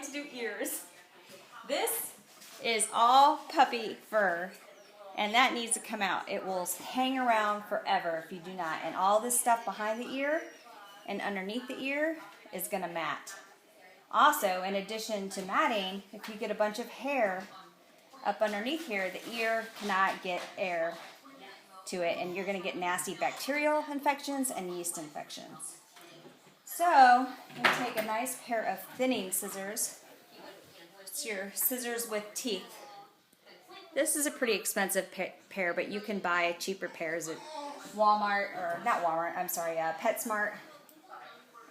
going to do ears. This is all puppy fur, and that needs to come out. It will hang around forever if you do not. And all this stuff behind the ear and underneath the ear is going to mat. Also, in addition to matting, if you get a bunch of hair up underneath here, the ear cannot get air to it, and you're going to get nasty bacterial infections and yeast infections. So, you take a nice pair of thinning scissors. It's your scissors with teeth. This is a pretty expensive pair, but you can buy cheaper pairs at Walmart, or not Walmart, I'm sorry, PetSmart.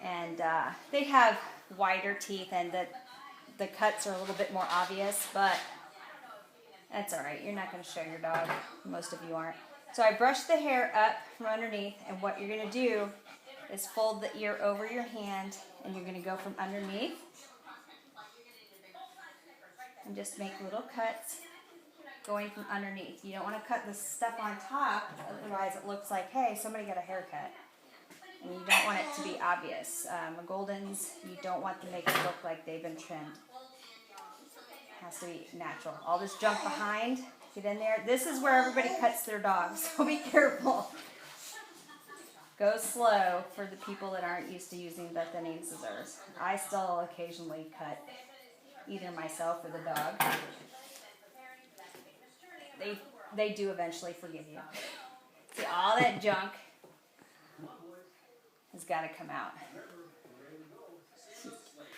And they have wider teeth, and the cuts are a little bit more obvious, but that's alright. You're not going to show your dog. Most of you aren't. So I brush the hair up from underneath, and what you're going to do is fold the ear over your hand, and you're going to go from underneath and just make little cuts going from underneath. You don't want to cut the stuff on top, otherwise it looks like, hey, somebody got a haircut. And you don't want it to be obvious. Goldens, you don't want to make it look like they've been trimmed. It has to be natural. All this junk behind, get in there. This is where everybody cuts their dogs, so be careful. Go slow for the people that aren't used to using the thinning scissors. I still occasionally cut either myself or the dog. They do eventually forgive you. See, all that junk has got to come out. She's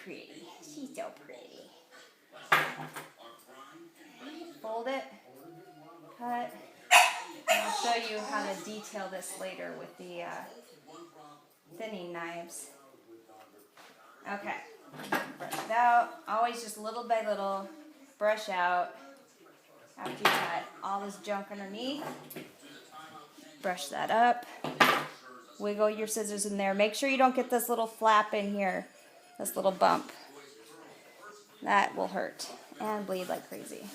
pretty. She's so pretty. Fold it, cut, and I'll show you how to detail this later with the thinning knives. Okay, brush it out. Always just little by little, brush out. After you cut all this junk underneath, brush that up. Wiggle your scissors in there. Make sure you don't get this little flap in here, this little bump. That will hurt and bleed like crazy.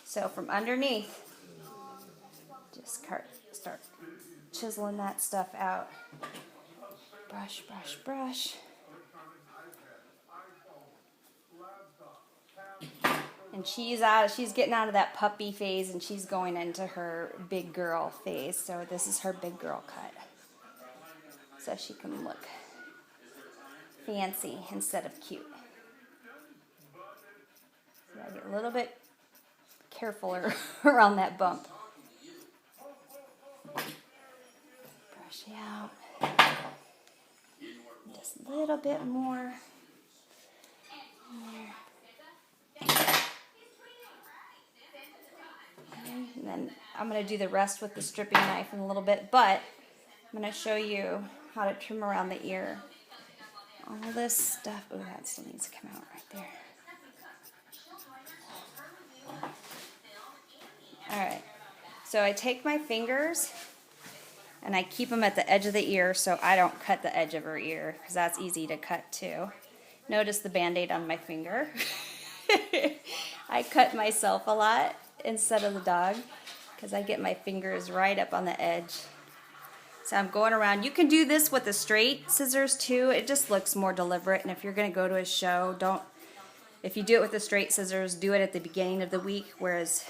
So from underneath, just start chiseling that stuff out. Brush, brush, brush. And she's getting out of that puppy phase, and she's going into her big girl phase. So this is her big girl cut. So she can look fancy instead of cute. So I get a little bit carefuler around that bump. Brush it out. Just a little bit more. And then I'm going to do the rest with the stripping knife in a little bit, but I'm going to show you how to trim around the ear. All this stuff, oh, that still needs to come out right there. Alright, so I take my fingers and I keep them at the edge of the ear so I don't cut the edge of her ear, because that's easy to cut too. Notice the band-aid on my finger. I cut myself a lot instead of the dog, because I get my fingers right up on the edge. So I'm going around. You can do this with the straight scissors too. It just looks more deliberate. And if you're going to go to a show, if you do it with the straight scissors, do it at the beginning of the week, whereas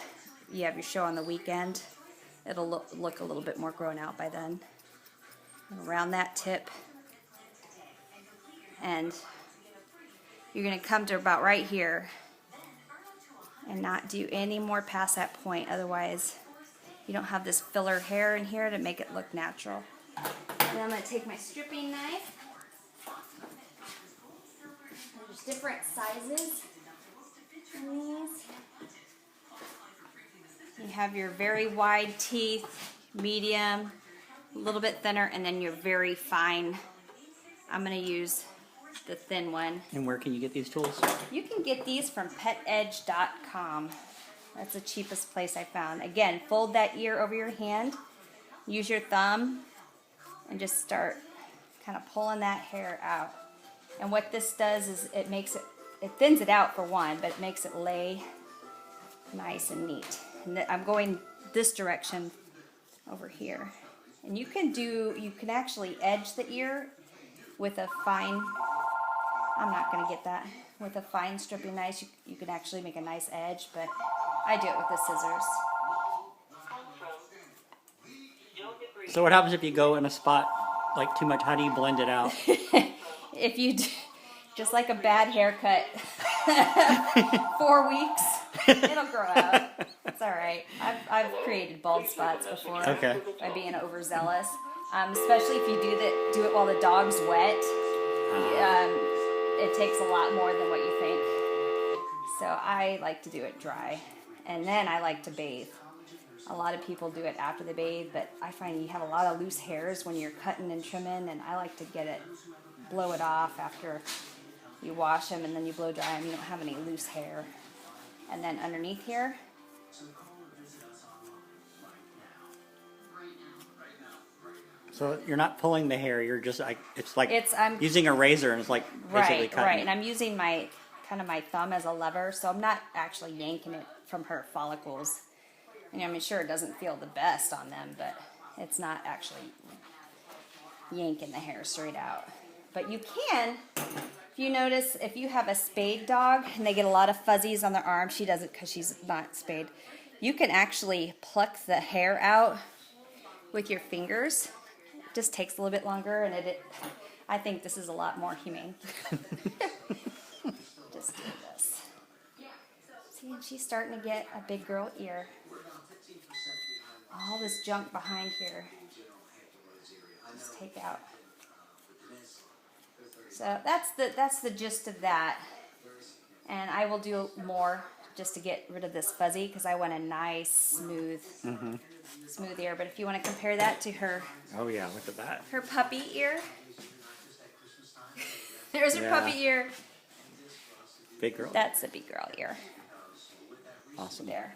you have your show on the weekend. It'll look a little bit more grown out by then. Around that tip. And you're going to come to about right here and not do any more past that point. Otherwise, you don't have this filler hair in here to make it look natural. And I'm going to take my stripping knife. There's different sizes in these. You have your very wide teeth, medium, a little bit thinner, and then your very fine. I'm going to use the thin one. And where can you get these tools? You can get these from petedge.com. That's the cheapest place I found. Again, fold that ear over your hand. Use your thumb and just start kind of pulling that hair out. And what this does is it thins it out for one, but it makes it lay nice and neat. And I'm going this direction over here. And you can actually edge the ear with a fine I'm not going to get that with a fine stripping knife. You can actually make a nice edge, but I do it with the scissors. So what happens if you go in a spot like too much? How do you blend it out? If you do, just like a bad haircut, 4 weeks, it'll grow out. It's all right. I've created bald spots before by being overzealous, especially if you do it while the dog's wet. It takes a lot more than what you think. So I like to do it dry, and then I like to bathe. A lot of people do it after they bathe, but I find you have a lot of loose hairs when you're cutting and trimming, and I like to blow it off after you wash them, and then you blow dry them. You don't have any loose hair. And then underneath here, So you're not pulling the hair. You're just like I'm using a razor, and it's like basically cutting. Right. And I'm using my thumb as a lever, so I'm not actually yanking it from her follicles. And I'm sure it doesn't feel the best on them, but it's not actually yanking the hair straight out. But you can, if you notice, if you have a spayed dog and they get a lot of fuzzies on their arm, she doesn't because she's not spayed, you can actually pluck the hair out with your fingers. It just takes a little bit longer, and I think this is a lot more humane. Just do this. See, and she's starting to get a big girl ear. All this junk behind here, just take out. So that's the gist of that. And I will do more just to get rid of this fuzzy because I want a nice smooth ear. But if you want to compare that to her, oh yeah, look at that. Her puppy ear. There's her puppy ear. Big girl. That's a big girl ear. Awesome. There.